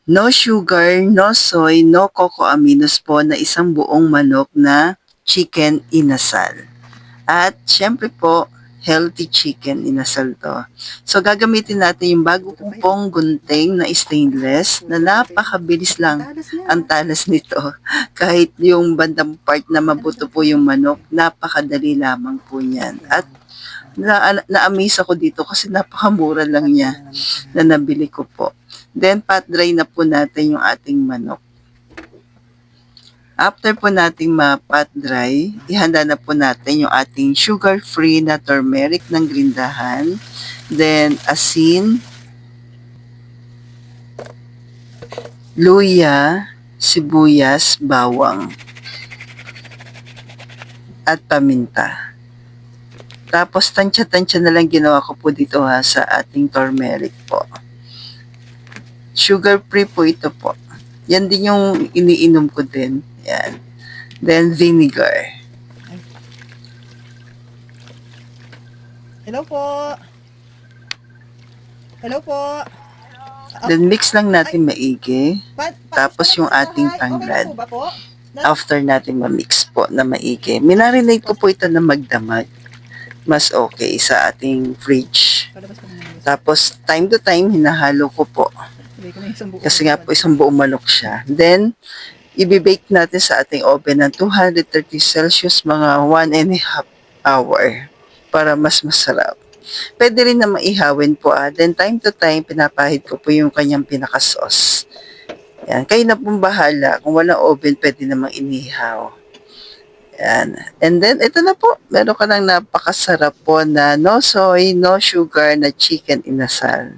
No sugar, no soy, no cocoa aminos po na isang buong manok na chicken inasal. At syempre po, healthy chicken inasal to. So gagamitin natin yung bago ko pong gunting na stainless na napakabilis lang ang talas nito. Kahit yung bandang part na mabuto po yung manok, napakadali lamang po niyan. At na-amaze ako dito kasi napakamura lang niya na nabili ko po. Then pat dry na po natin yung ating manok. After po nating ma-pat dry, ihanda na po natin yung ating sugar-free na turmeric ng grindahan. Then asin, luya, sibuyas, bawang, at paminta. Tapos tansya-tansya na lang ginawa ko po dito sa ating turmeric po. Sugar-free po ito po. Yan din yung iniinom ko din. Yan. Then vinegar. Hello po. Hello po. Then mix lang natin maigi. Tapos yung ating tanglad. After natin ma-mix po na maigi. Minarinate ko po ito na magdamag. Mas okay sa ating fridge. Tapos time to time hinahalo ko po. Kasi nga po isang buong manok siya. Then i-bake natin sa ating oven ng 230 Celsius mga 1.5 hour para mas masarap. Pwede rin na maihawin po. Then time to time pinapahid ko po yung kanyang pinaka-sauce. Yan. Kayo na pong bahala. Kung walang oven, pwede namang inihaw. Yan. And then, ito na po. Meron ka ng napakasarap po na no soy, no sugar na chicken inasal.